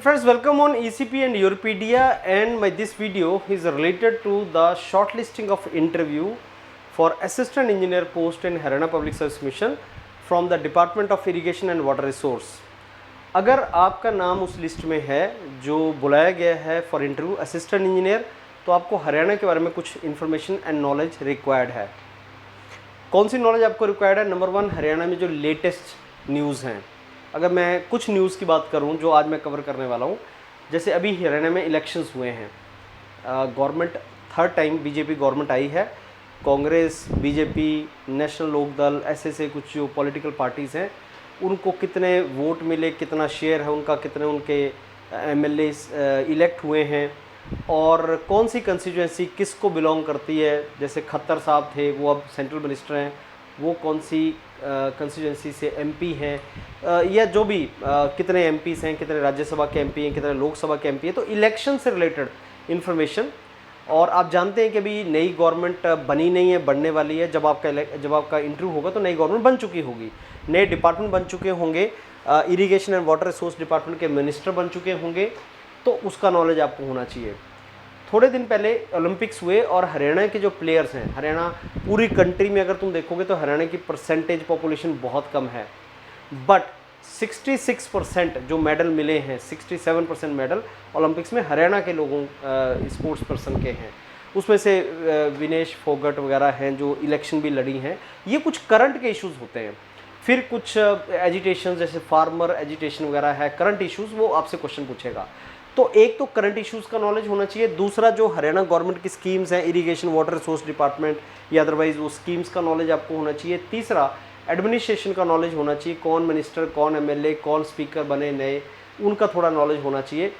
Friends, welcome on ECP and Europedia, and this video is related to the shortlisting of interview for Assistant Engineer post in Haryana Public Service Mission from the Department of Irrigation and Water Resource. अगर आपका नाम उस list में है जो बुलाया गया है फॉर इंटरव्यू असिस्टेंट इंजीनियर, तो आपको हरियाणा के बारे में कुछ इन्फॉर्मेशन एंड नॉलेज रिक्वायर्ड है। कौन सी नॉलेज आपको रिक्वायर्ड है? नंबर 1, हरियाणा में जो लेटेस्ट न्यूज़ हैं। अगर मैं कुछ न्यूज़ की बात करूं जो आज मैं कवर करने वाला हूं, जैसे अभी हरियाणा में इलेक्शंस हुए हैं, government third time BJP government आई है। कांग्रेस, बीजेपी, नेशनल लोकदल, ऐसे कुछ जो पॉलिटिकल पार्टीज़ हैं, उनको कितने वोट मिले, कितना शेयर है उनका, कितने उनके एमएलए इलेक्ट हुए हैं और कौन सी कंस्टिट्यूएंसी किसको बिलोंग करती है। जैसे खत्तर साहब थे, वो अब सेंट्रल मिनिस्टर हैं, वो कौन सी कंस्टिट्यूएंसी से एमपी हैं, या जो भी कितने एमपीस हैं, कितने राज्यसभा के एमपी हैं, कितने लोकसभा के एमपी हैं। तो इलेक्शन से रिलेटेड इन्फॉर्मेशन। और आप जानते हैं कि अभी नई गवर्नमेंट बनी नहीं है, बनने वाली है। जब आपका इंटरव्यू होगा तो नई गवर्नमेंट बन चुकी होगी, नए डिपार्टमेंट बन चुके होंगे, irrigation and water resource department के मिनिस्टर बन चुके होंगे, तो उसका नॉलेज आपको होना चाहिए। थोड़े दिन पहले ओलंपिक्स हुए और हरियाणा के जो प्लेयर्स हैं, हरियाणा पूरी कंट्री में अगर तुम देखोगे तो हरियाणा की परसेंटेज पॉपुलेशन बहुत कम है, बट 66% जो मेडल मिले हैं, 67% मेडल ओलंपिक्स में हरियाणा के लोगों स्पोर्ट्स पर्सन के हैं। उसमें से विनेश फोगट वगैरह हैं जो इलेक्शन भी लड़ी हैं। ये कुछ करंट के इश्यूज़ होते हैं, फिर कुछ एजिटेशन जैसे फार्मर एजिटेशन वगैरह है, करंट इश्यूज़, वो आपसे क्वेश्चन पूछेगा। तो एक तो करंट इश्यूज़ का नॉलेज होना चाहिए, दूसरा जो हरियाणा गवर्नमेंट की स्कीम्स हैं, इरिगेशन वाटर रिसोर्स डिपार्टमेंट या अदरवाइज वो स्कीम्स का नॉलेज आपको होना चाहिए। तीसरा एडमिनिस्ट्रेशन का नॉलेज होना चाहिए, कौन मिनिस्टर, कौन एमएलए, कौन स्पीकर बने नए, उनका थोड़ा नॉलेज होना चाहिए।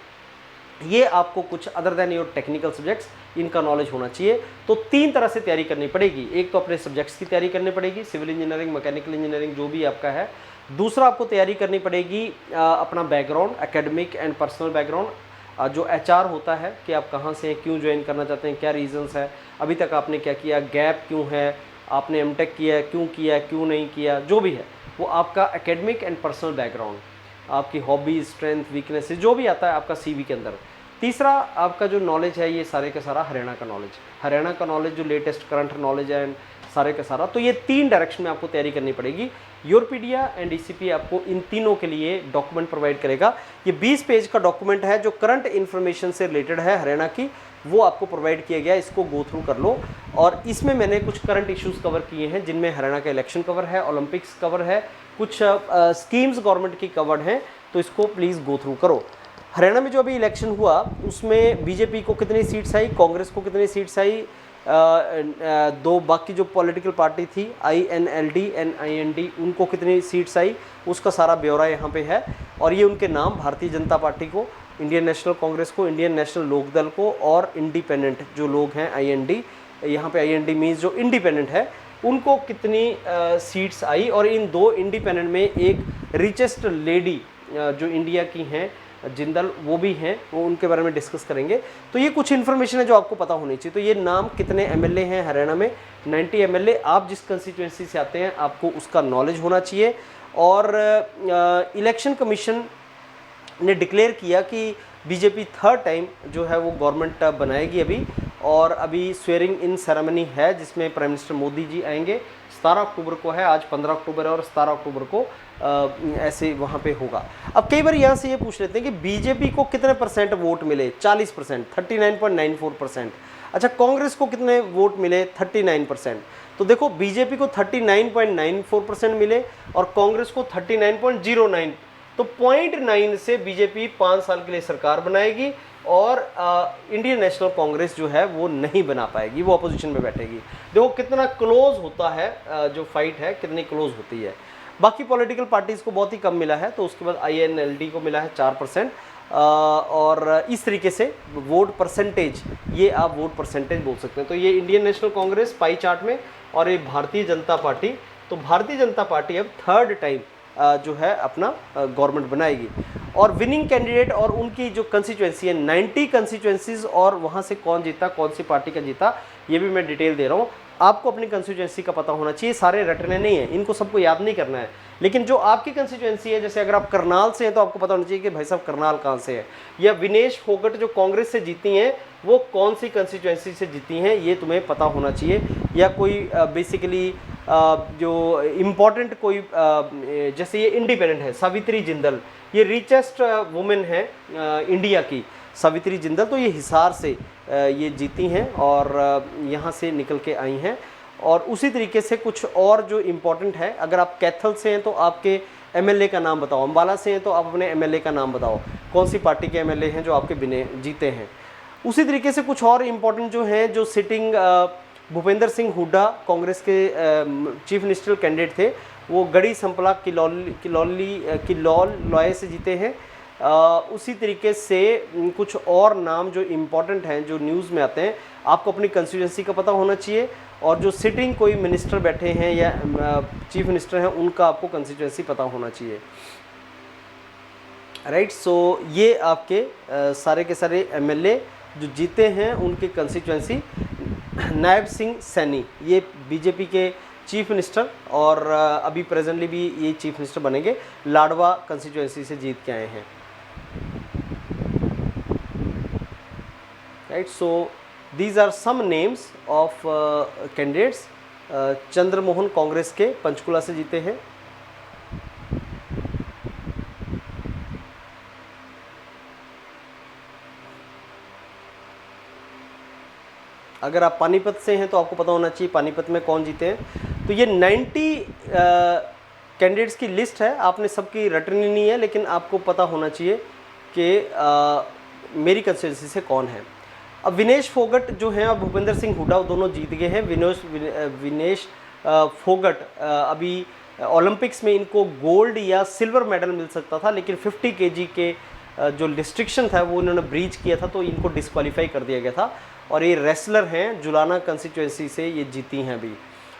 ये आपको कुछ other than your technical subjects, इनका नॉलेज होना चाहिए। तो 3 तरह से तैयारी करनी पड़ेगी। एक तो अपने सब्जेक्ट्स की तैयारी करनी पड़ेगी, सिविल इंजीनियरिंग, मैकेनिकल इंजीनियरिंग जो भी आपका है। दूसरा आपको तैयारी करनी पड़ेगी अपना background, academic and personal background, जो एचआर होता है कि आप कहाँ से हैं, क्यों ज्वाइन करना चाहते हैं, क्या रीजंस है, अभी तक आपने क्या किया, गैप क्यों है, आपने एमटेक किया, क्यों नहीं किया, जो भी है वो आपका एकेडमिक एंड पर्सनल बैकग्राउंड, आपकी हॉबीज, स्ट्रेंथ, वीकनेसेस, जो भी आता है आपका सीवी के अंदर। तीसरा आपका जो नॉलेज है, ये सारे का सारा हरियाणा का नॉलेज जो लेटेस्ट करंट नॉलेज है सारे का सारा। तो ये 3 डायरेक्शन में आपको तैयारी करनी पड़ेगी। यूरोपीडिया एंड ईसीपी आपको इन तीनों के लिए डॉक्यूमेंट प्रोवाइड करेगा। ये 20 पेज का डॉक्यूमेंट है जो करंट इन्फॉर्मेशन से रिलेटेड है हरियाणा की, वो आपको प्रोवाइड किया गया। इसको गो थ्रू कर लो। और इसमें मैंने कुछ करंट इश्यूज़ कवर किए हैं जिनमें हरियाणा का इलेक्शन कवर है, ओलंपिक्स कवर है, कुछ स्कीम्स गवर्नमेंट की कवर्ड हैं, तो इसको प्लीज़ गो थ्रू करो। हरियाणा में जो अभी इलेक्शन हुआ उसमें बीजेपी को कितनी सीट्स आई, कांग्रेस को कितनी सीट्स आई, 2 बाकी जो पॉलिटिकल पार्टी थी INLD एंड IND, उनको कितनी सीट्स आई, उसका सारा ब्यौरा यहाँ पे है। और ये उनके नाम, भारतीय जनता पार्टी को, इंडियन नेशनल कांग्रेस को, इंडियन नेशनल लोकदल को और इंडिपेंडेंट जो लोग हैं IND, यहाँ पे IND मीन्स जो इंडिपेंडेंट है, उनको कितनी सीट्स आई। और इन 2 इंडिपेंडेंट में एक रिचेस्ट लेडी जो इंडिया की हैं, जिंदल, वो भी हैं, वो उनके बारे में डिस्कस करेंगे। तो ये कुछ इन्फॉर्मेशन है जो आपको पता होनी चाहिए। तो ये नाम, कितने एमएलए हैं हरियाणा में, 90 एमएलए। आप जिस कंस्टिट्यूएंसी से आते हैं आपको उसका नॉलेज होना चाहिए। और इलेक्शन कमीशन ने डिक्लेयर किया कि बीजेपी थर्ड टाइम जो है वो गवर्नमेंट बनाएगी अभी। और अभी स्वेरिंग इन सेरेमनी है जिसमें प्राइम मिनिस्टर मोदी जी आएंगे। 17 अक्टूबर को है, आज 15 अक्टूबर है और 17 अक्टूबर को ऐसे वहाँ पे होगा। अब कई बार यहाँ से ये पूछ लेते हैं कि बीजेपी को कितने परसेंट वोट मिले, 40%, 39.94%। अच्छा, कांग्रेस को कितने वोट मिले, 39%। तो देखो, बीजेपी को 39.94% मिले और कांग्रेस को 39.09। तो 0.9 से बीजेपी 5 साल के लिए सरकार बनाएगी और इंडियन नेशनल कांग्रेस जो है वो नहीं बना पाएगी, वो अपोजिशन में बैठेगी। देखो कितना क्लोज होता है, जो फाइट है कितनी क्लोज होती है। बाकी पॉलिटिकल पार्टीज़ को बहुत ही कम मिला है। तो उसके बाद INLD को मिला है 4%। और इस तरीके से वोट परसेंटेज, ये आप वोट परसेंटेज बोल सकते हैं। तो ये Indian national Congress pie chart में, और ये भारतीय जनता पार्टी। तो भारतीय जनता पार्टी अब थर्ड टाइम जो है अपना गवर्नमेंट बनाएगी। और विनिंग कैंडिडेट और उनकी जो कंस्टिट्यूएंसी है, 90 कंस्टिट्यूएंसीज, और वहाँ से कौन जीता, कौन सी पार्टी का जीता, ये भी मैं डिटेल दे रहा हूँ। आपको अपनी कंस्टिट्यूएंसी का पता होना चाहिए, सारे रटने नहीं है, इनको सबको याद नहीं करना है, लेकिन जो आपकी कंस्टिट्यूएंसी है, जैसे अगर आप करनाल से हैं तो आपको पता होना चाहिए कि भाई साहब करनाल कहाँ से है, या विनेश फोगट जो कांग्रेस से जीती हैं वो कौन सी कंस्टिट्यूएंसी से जीती हैं, ये तुम्हें पता होना चाहिए। या कोई बेसिकली जो इम्पोर्टेंट कोई जैसे ये इंडिपेंडेंट है, सावित्री जिंदल, ये रिचेस्ट वुमेन है इंडिया की, सावित्री जिंदल, तो ये हिसार से ये जीती हैं और यहाँ से निकल के आई हैं। और उसी तरीके से कुछ और जो इम्पोर्टेंट है, अगर आप कैथल से हैं तो आपके एमएलए का नाम बताओ, अम्बाला से हैं तो आप अपने एमएलए का नाम बताओ, कौन सी पार्टी के एमएलए हैं जो आपके बिने जीते हैं। उसी तरीके से कुछ और इम्पोर्टेंट जो हैं, जो सिटिंग भूपेंद्र सिंह हुड्डा कांग्रेस के चीफ मिनिस्टर कैंडिडेट थे, वो गढ़ी संपला किलौल लॉय से जीते हैं। उसी तरीके से कुछ और नाम जो इम्पोर्टेंट हैं जो न्यूज़ में आते हैं, आपको अपनी कंस्टिट्यूएंसी का पता होना चाहिए, और जो सिटिंग कोई मिनिस्टर बैठे हैं या चीफ मिनिस्टर हैं उनका आपको कंस्टिट्यूएंसी पता होना चाहिए, राइट। सो ये आपके सारे के सारे एमएलए जो जीते हैं उनकी कंस्टिट्यूएंसी। नायब सिंह सैनी, ये बीजेपी के चीफ मिनिस्टर और अभी प्रेजेंटली भी ये चीफ मिनिस्टर बनेंगे, लाडवा कंस्टिट्यूएंसी से जीत के आए हैं, right. So these are some names of candidates। Chandramohan Congress के पंचकुला से जीते हैं। अगर आप पानीपत से हैं तो आपको पता होना चाहिए पानीपत में कौन जीते हैं। तो ये 90 कैंडिडेट्स की लिस्ट है, आपने सबकी रटनी नहीं है, लेकिन आपको पता होना चाहिए कि मेरी कंस्टिट्यूंसी से कौन है। अब विनेश फोगट जो हैं और भूपेंद्र सिंह हुड्डा, वो दोनों जीत गए हैं। विनेश फोगट अभी ओलंपिक्स में इनको गोल्ड या सिल्वर मेडल मिल सकता था, लेकिन 50 kg के जो रिस्ट्रिक्शन था वो इन्होंने ब्रीच किया था, तो इनको डिस्क्वालीफाई कर दिया गया था। और ये रेसलर हैं, जुलाना कंस्टिट्यूएंसी से ये जीती हैं अभी।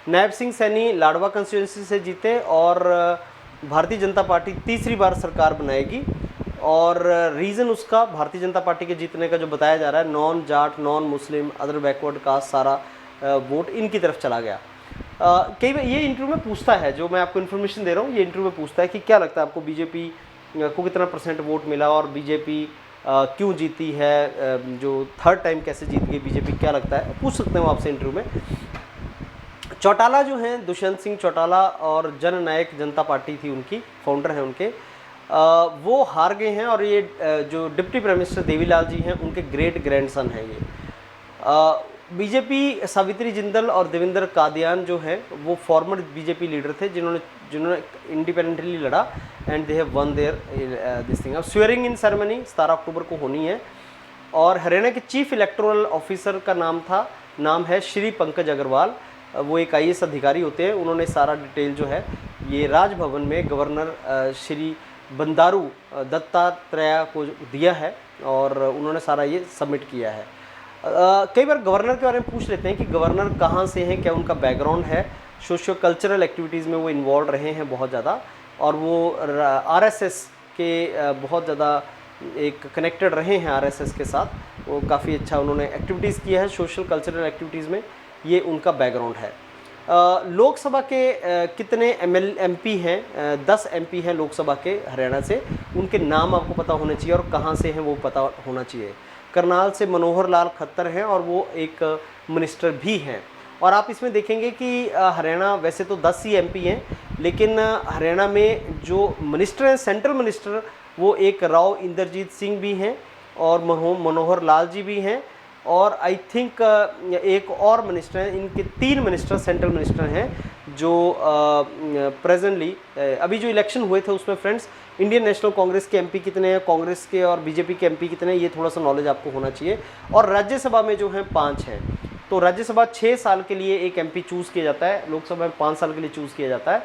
नायब सिंह सैनी लाडवा कंस्टिट्यूएंसी से जीते, और भारतीय जनता पार्टी तीसरी बार सरकार बनाएगी। और रीज़न उसका भारतीय जनता पार्टी के जीतने का जो बताया जा रहा है, non Jat, non Muslim, other backward caste सारा वोट इनकी तरफ चला गया। कई बार ये इंटरव्यू में पूछता है, जो मैं आपको इन्फॉर्मेशन दे रहा हूँ, ये इंटरव्यू में पूछता है कि क्या लगता है आपको बीजेपी को कितना % वोट मिला और बीजेपी क्यों जीती है, जो थर्ड टाइम कैसे जीत गई बीजेपी, क्या लगता है, पूछ सकते हो आपसे इंटरव्यू में। चौटाला जो हैं, दुष्यंत सिंह चौटाला, और जननायक जनता पार्टी थी उनकी, फाउंडर हैं उनके, वो हार गए हैं। और ये जो deputy prime minister Devilal ji हैं उनके ग्रेट ग्रैंडसन हैं ये। बीजेपी सावित्री जिंदल और देवेंद्र कादियान जो है वो फॉर्मर बीजेपी लीडर थे, जिन्होंने इंडिपेंडेंटली लड़ा, and they have won there this thing. अब स्वेयरिंग इन सेरेमनी 17 अक्टूबर को होनी है। और हरियाणा के चीफ इलेक्टोरल ऑफिसर का नाम है श्री पंकज अग्रवाल, वो एक IAS अधिकारी होते हैं। उन्होंने सारा डिटेल जो है ये राजभवन में गवर्नर श्री बंदारू दत्तात्रेय को दिया है, और उन्होंने सारा ये सबमिट किया है। कई बार गवर्नर के बारे में पूछ लेते हैं कि गवर्नर कहाँ से हैं, क्या उनका बैकग्राउंड है। सोशियो कल्चरल एक्टिविटीज़ में वो इन्वॉल्व रहे हैं बहुत ज़्यादा, और वो RSS के बहुत ज़्यादा एक कनेक्टेड रहे हैं RSS के साथ। वो काफ़ी अच्छा उन्होंने एक्टिविटीज़ किया है सोशल कल्चरल एक्टिविटीज़ में, ये उनका बैकग्राउंड है। लोकसभा के कितने MP हैं, 10 MP हैं लोकसभा के हरियाणा से, उनके नाम आपको पता होने चाहिए और कहाँ से हैं वो पता होना चाहिए। करनाल से मनोहर लाल खट्टर हैं और वो एक मिनिस्टर भी हैं। और आप इसमें देखेंगे कि हरियाणा वैसे तो 10 ही MP हैं, लेकिन हरियाणा में जो मिनिस्टर हैं, सेंट्रल मिनिस्टर, वो एक राव इंद्रजीत सिंह भी हैं और मनोहर लाल जी भी हैं, और आई थिंक एक और मिनिस्टर हैं। इनके 3 मिनिस्टर सेंट्रल मिनिस्टर हैं जो प्रेजेंटली अभी जो इलेक्शन हुए थे उसमें फ्रेंड्स, इंडियन नेशनल कांग्रेस के MP कितने हैं, कांग्रेस के और बीजेपी के MP कितने हैं, ये थोड़ा सा नॉलेज आपको होना चाहिए। और राज्यसभा में जो हैं 5 हैं। तो राज्यसभा 6 साल के लिए एक MP चूज़ किया जाता है, लोकसभा में 5 साल के लिए चूज़ किया जाता है,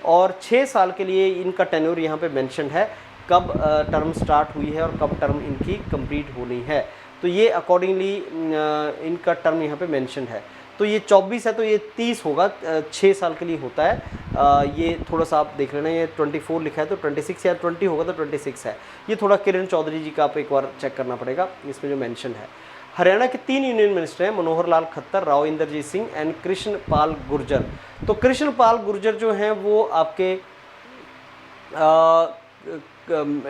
और 6 साल के लिए इनका टेन्योर यहाँ पे मेंशन है, कब टर्म स्टार्ट हुई है और कब टर्म इनकी कंप्लीट होनी है। तो ये अकॉर्डिंगली इनका टर्म यहाँ पे मेंशन है। तो ये 24 है तो ये 30 होगा, 6 साल के लिए होता है। ये थोड़ा सा आप देख लेना, ये 24 लिखा है तो 26 या 20 होगा तो 26 है। ये थोड़ा किरण चौधरी जी का आप एक बार चेक करना पड़ेगा इसमें जो मेंशन है। हरियाणा के 3 यूनियन मिनिस्टर हैं, मनोहर लाल खट्टर, राव इंद्रजीत सिंह एंड कृष्ण पाल गुर्जर। तो कृष्ण पाल गुर्जर जो हैं वो आपके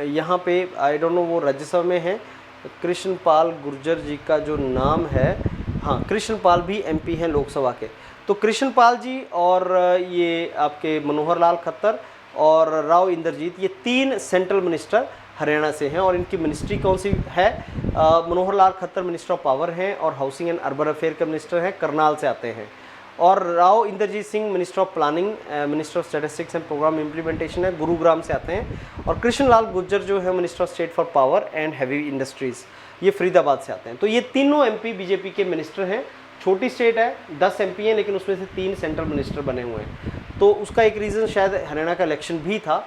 यहाँ पे आई डोंट नो वो राज्यसभा में हैं। कृष्ण पाल गुर्जर जी का जो नाम है, हाँ कृष्ण पाल भी एमपी हैं लोकसभा के। तो कृष्ण पाल जी और ये आपके मनोहर लाल खट्टर और राव इंद्रजीत, ये 3 सेंट्रल मिनिस्टर हरियाणा से हैं। और इनकी मिनिस्ट्री कौन सी है? Manohar Lal Khattar minister of power हैं और हाउसिंग एंड अर्बन अफेयर के मिनिस्टर हैं, करनाल से आते हैं। और Rao Inderjit Singh minister of planning, minister of statistics and program implementation है, गुरुग्राम से आते हैं। और कृष्ण लाल गुर्जर जो है minister of state for power and heavy industries, ये फरीदाबाद से आते हैं। तो ये तीनों एमपी बीजेपी के मिनिस्टर हैं। छोटी स्टेट है, 10 एमपी हैं, लेकिन उसमें से 3 सेंट्रल मिनिस्टर बने हुए हैं। तो उसका एक रीज़न शायद हरियाणा का इलेक्शन भी था।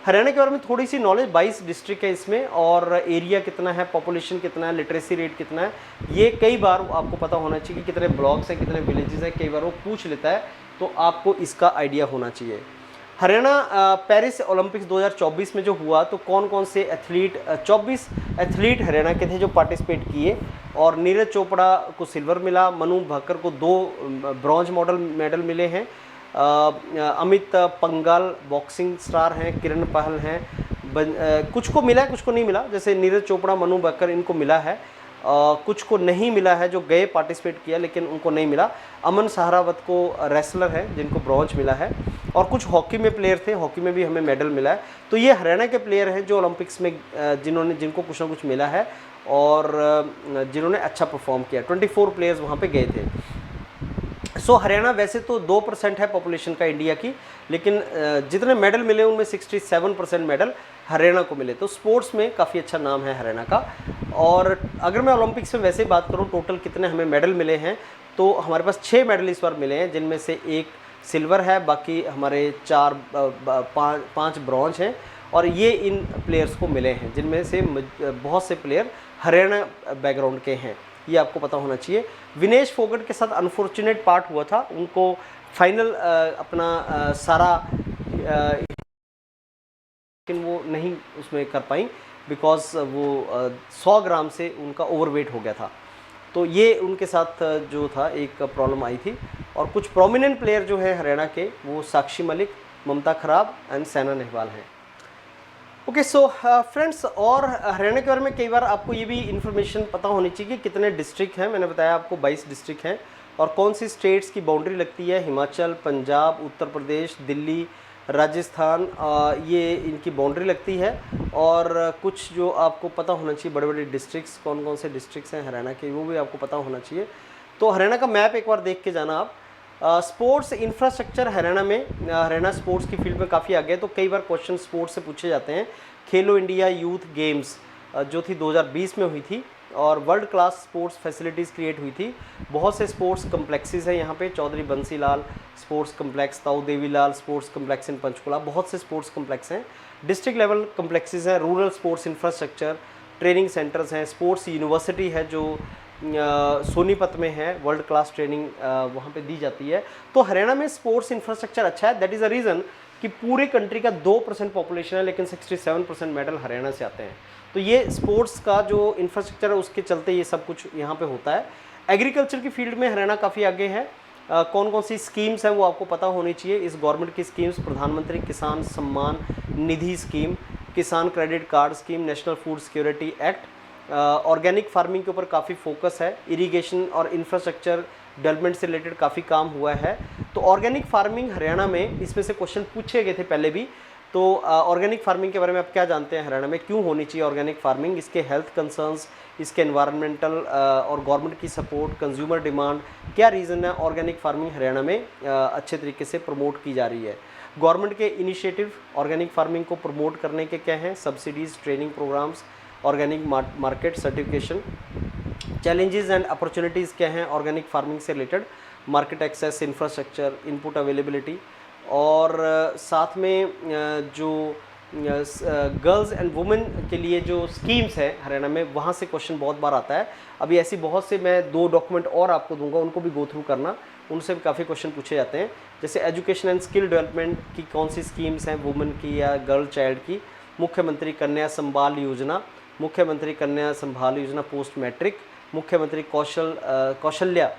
हरियाणा के बारे में थोड़ी सी नॉलेज, 22 डिस्ट्रिक्ट है इसमें, और एरिया कितना है, पॉपुलेशन कितना है, लिटरेसी रेट कितना है, ये कई बार आपको पता होना चाहिए कि कितने ब्लॉक्स हैं, कितने विलेजेस हैं, कई बार वो पूछ लेता है, तो आपको इसका आइडिया होना चाहिए। हरियाणा पेरिस ओलंपिक्स 2024 में जो हुआ, तो कौन कौन से एथलीट, 24 एथलीट हरियाणा के थे जो पार्टिसिपेट किए। और नीरज चोपड़ा को सिल्वर मिला, मनु भाकर को 2 ब्रॉन्ज मेडल मिले हैं, अमित पंगाल बॉक्सिंग स्टार हैं, किरण पहल हैं, कुछ को मिला है कुछ को नहीं मिला, जैसे नीरज चोपड़ा, मनु भाकर, इनको मिला है। कुछ को नहीं मिला है जो गए पार्टिसिपेट किया लेकिन उनको नहीं मिला। अमन सहरावत को रेसलर है जिनको ब्रॉन्ज मिला है। और कुछ हॉकी में प्लेयर थे, हॉकी में भी हमें मेडल मिला है। तो ये हरियाणा के प्लेयर हैं जो ओलंपिक्स में जिनको कुछ ना कुछ मिला है और जिन्होंने अच्छा परफॉर्म किया। 24 प्लेयर्स वहाँ पे गए थे। हरियाणा वैसे तो 2% है पॉपुलेशन का इंडिया की, लेकिन जितने मेडल मिले उनमें 67% मेडल हरियाणा को मिले। तो स्पोर्ट्स में काफ़ी अच्छा नाम है हरियाणा का। और अगर मैं ओलंपिक्स में वैसे बात करूं टोटल कितने हमें मेडल मिले हैं, तो हमारे पास 6 मेडल इस बार मिले हैं, जिनमें से 1 सिल्वर है, बाकी हमारे 5 ब्रॉन्ज हैं। और ये इन प्लेयर्स को मिले हैं जिनमें से बहुत से प्लेयर हरियाणा बैकग्राउंड के हैं, ये आपको पता होना चाहिए। विनेश फोगट के साथ अनफॉर्चुनेट पार्ट हुआ था, उनको फाइनल अपना सारा लेकिन वो नहीं उसमें कर पाई बिकॉज वो 100 ग्राम से उनका ओवरवेट हो गया था। तो ये उनके साथ जो था एक प्रॉब्लम आई थी। और कुछ प्रोमिनेंट प्लेयर जो है हरियाणा के, वो साक्षी मलिक, ममता खराब एंड सैना नेहवाल हैं। ओके सो फ्रेंड्स, और हरियाणा के बारे में कई बार आपको ये भी इन्फॉर्मेशन पता होनी चाहिए कि कितने डिस्ट्रिक्ट हैं। मैंने बताया आपको 22 डिस्ट्रिक्ट हैं और कौन सी स्टेट्स की बाउंड्री लगती है, हिमाचल, पंजाब, उत्तर प्रदेश, दिल्ली, राजस्थान, ये इनकी बाउंड्री लगती है। और कुछ जो आपको पता होना चाहिए, बड़े बड़े डिस्ट्रिक्ट्स, कौन कौन से डिस्ट्रिक्ट्स हैं हरियाणा के, वो भी आपको पता होना चाहिए। तो हरियाणा का मैप एक बार देख के जाना आप। स्पोर्ट्स इंफ्रास्ट्रक्चर हरियाणा में, हरियाणा स्पोर्ट्स की फील्ड में काफ़ी आगे है। तो कई बार क्वेश्चन स्पोर्ट्स से पूछे जाते हैं। खेलो इंडिया यूथ गेम्स जो थी 2020 में हुई थी और world class sports facilities create हुई थी। बहुत से स्पोर्ट्स कम्प्लेक्सेस हैं यहाँ पे, Chaudhary Bansi Lal sports complex, Tau Devi Lal sports complex इन पंचकुला, बहुत से स्पोर्ट्स कम्प्लेक्स हैं। डिस्ट्रिक्ट लेवल कम्प्लेक्सेस हैं, rural sports infrastructure, training centres हैं, स्पोर्ट्स यूनिवर्सिटी है जो सोनीपत में है, वर्ल्ड क्लास ट्रेनिंग वहाँ पे दी जाती है। तो हरियाणा में स्पोर्ट्स इंफ्रास्ट्रक्चर अच्छा है। दैट इज़ अ रीज़न कि पूरे कंट्री का 2% पॉपुलेशन है लेकिन 67% मेडल हरियाणा से आते हैं। तो ये स्पोर्ट्स का जो इंफ्रास्ट्रक्चर है उसके चलते ये सब कुछ यहाँ पे होता है। एग्रीकल्चर की फील्ड में हरियाणा काफ़ी आगे है। कौन कौन सी स्कीम्स हैं वो आपको पता होनी चाहिए। इस गवर्नमेंट की स्कीम्स, प्रधानमंत्री किसान सम्मान निधि स्कीम, किसान credit card scheme, national food security act, organic farming के ऊपर काफ़ी फोकस है, इरिगेशन और इंफ्रास्ट्रक्चर डेवलपमेंट से रिलेटेड काफ़ी काम हुआ है। तो ऑर्गेनिक फार्मिंग हरियाणा में, इसमें से क्वेश्चन पूछे गए थे पहले भी। तो ऑर्गेनिक फार्मिंग के बारे में आप क्या जानते हैं हरियाणा में, क्यों होनी चाहिए ऑर्गेनिक फार्मिंग, इसके हेल्थ कंसर्न्स, इसके एनवायरमेंटल और गवर्नमेंट की सपोर्ट, कंज्यूमर डिमांड, क्या रीज़न है ऑर्गेनिक फार्मिंग हरियाणा में अच्छे तरीके से प्रमोट की जा रही है। गवर्नमेंट के इनिशिएटिव ऑर्गेनिक फार्मिंग को प्रमोट करने के क्या हैं, subsidies, training programmes, organic market certification, challenges and opportunities क्या हैं ऑर्गेनिक फार्मिंग से related, market access, infrastructure, input availability. और साथ में जो गर्ल्स एंड वुमेन के लिए जो स्कीम्स हैं हरियाणा में, वहाँ से क्वेश्चन बहुत बार आता है। अभी ऐसी बहुत से मैं 2 डॉक्यूमेंट और आपको दूंगा, उनको भी गो थ्रू करना, उनसे भी काफ़ी क्वेश्चन पूछे जाते हैं। जैसे एजुकेशन एंड स्किल डेवलपमेंट की कौन सी स्कीम्स हैं वुमेन की या गर्ल चाइल्ड की, मुख्यमंत्री कन्या संबाल योजना, मुख्यमंत्री कन्या संभाल योजना पोस्ट मैट्रिक, मुख्यमंत्री कौशल्या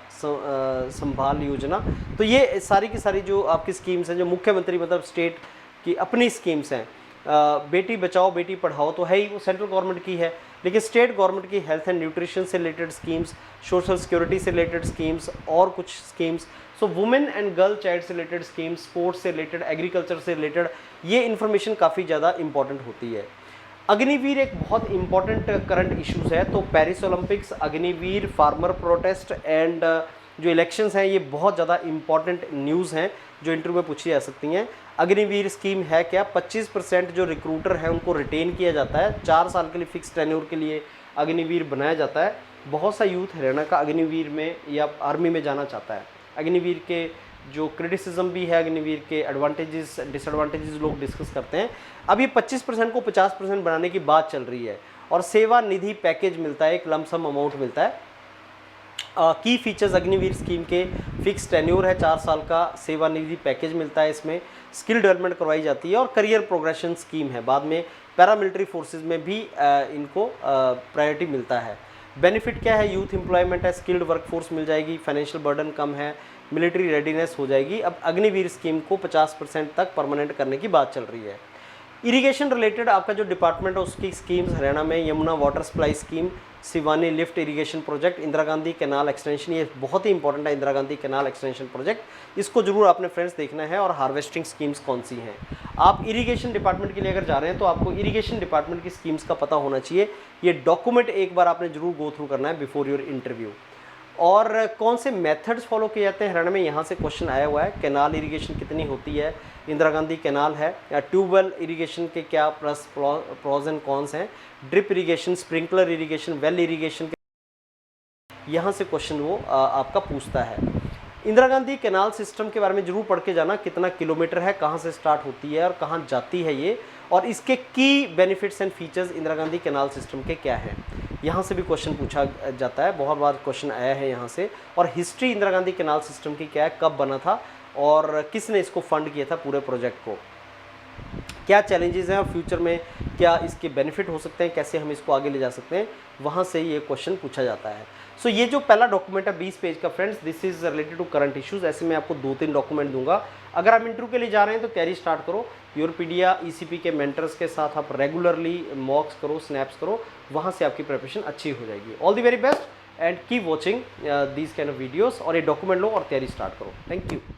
संभाल योजना। तो ये सारी की सारी जो आपकी स्कीम्स हैं, जो मुख्यमंत्री मतलब स्टेट की अपनी स्कीम्स हैं, बेटी बचाओ बेटी पढ़ाओ तो है ही, वो सेंट्रल गवर्नमेंट की है, लेकिन स्टेट गवर्नमेंट की हेल्थ एंड न्यूट्रिशन से रिलेटेड स्कीम्स, सोशल सिक्योरिटी से रिलेटेड स्कीम्स और कुछ schemes, so women and girl child से रिलेटेड स्कीम्स, स्पोर्ट्स से रिलेटेड, एग्रीकल्चर से रिलेटेड, ये इन्फॉर्मेशन काफ़ी ज़्यादा इंपॉर्टेंट होती है। अग्निवीर एक बहुत इंपॉर्टेंट करंट इश्यूज है, तो Paris Olympics, Agniveer, farmer protest and जो इलेक्शंस हैं, ये बहुत ज़्यादा इंपॉर्टेंट न्यूज़ हैं जो इंटरव्यू में पूछी जा सकती हैं। अग्निवीर स्कीम है क्या? 25% जो रिक्रूटर है उनको रिटेन किया जाता है, 4 साल के लिए फिक्स टेन्योर के लिए अग्निवीर बनाया जाता है। बहुत सा यूथ हरियाणा का अग्निवीर में या आर्मी में जाना चाहता है। अग्निवीर के जो क्रिटिसिज्म भी है, अग्निवीर के एडवांटेजेस डिसएडवांटेजेस लोग डिस्कस करते हैं। अब ये 25% को 50% बनाने की बात चल रही है और सेवा निधि पैकेज मिलता है, एक लमसम अमाउंट मिलता है। की फीचर्स अग्निवीर स्कीम के फिक्स टेन्योर है, 4 साल का सेवा निधि पैकेज मिलता है, इसमें स्किल डेवलपमेंट करवाई जाती है और करियर प्रोग्रेशन स्कीम है। बाद में पैरामिलिट्री फोर्सेज में भी इनको प्रायोरिटी मिलता है। बेनिफिट क्या है? यूथ एम्प्लॉयमेंट है, स्किल्ड वर्कफोर्स मिल जाएगी, फाइनेंशियल बर्डन कम है, मिलिट्री रेडीनेस हो जाएगी। अब अग्निवीर स्कीम को 50% तक परमानेंट करने की बात चल रही है। इरिगेशन रिलेटेड आपका जो डिपार्टमेंट है उसकी स्कीम्स हरियाणा में Yamuna water supply scheme, Siwani lift irrigation project, Indira Gandhi canal extension, ये बहुत ही इंपॉर्टेंट है Indira Gandhi canal extension project, इसको जरूर आपने फ्रेंड्स देखना है। और हार्वेस्टिंग स्कीम्स कौन सी हैं। आप इरिगेशन डिपार्टमेंट के लिए अगर जा रहे हैं तो आपको इरिगेशन डिपार्टमेंट की स्कीम्स का पता होना चाहिए। ये डॉक्यूमेंट एक बार आपने जरूर गो थ्रू करना है बिफोर योर इंटरव्यू। और कौन से मेथड्स फॉलो किए जाते हैं हरियाणा में, यहाँ से क्वेश्चन आया हुआ है। कैनाल इरिगेशन कितनी होती है, इंदिरा गांधी कैनाल है, या ट्यूबवेल इरिगेशन के क्या प्रोज एंड कॉन्स हैं, drip irrigation, sprinkler irrigation, well irrigation के, यहाँ से क्वेश्चन वो आपका पूछता है। इंदिरा गांधी कैनाल सिस्टम के बारे में जरूर पढ़ के जाना, कितना किलोमीटर है, कहाँ से स्टार्ट होती है और कहाँ जाती है ये, और इसके key benefits and features Indira Gandhi canal system के क्या हैं, यहाँ से भी क्वेश्चन पूछा जाता है, बहुत बार क्वेश्चन आया है यहाँ से। और history Indira Gandhi canal system की क्या है, कब बना था और किसने इसको फंड किया था पूरे प्रोजेक्ट को, क्या चैलेंजेस हैं और फ्यूचर में क्या इसके बेनिफिट हो सकते हैं, कैसे हम इसको आगे ले जा सकते हैं, वहाँ से ये क्वेश्चन पूछा जाता है। सो ये जो पहला डॉक्यूमेंट है 20 पेज का friends, this is related to current issues. ऐसे मैं आपको 2-3 डॉक्यूमेंट दूंगा। अगर आप इंटरव्यू के लिए जा रहे हैं तो तैयारी स्टार्ट करो, यूरोपीडिया ईसीपी के मेंटर्स के साथ आप रेगुलरली मॉक्स करो, स्नैप्स करो, वहाँ से आपकी प्रिपरेशन अच्छी हो जाएगी। All the very best and keep watching these kind of videos, और ये डॉक्यूमेंट लो और तैयारी स्टार्ट करो। Thank you.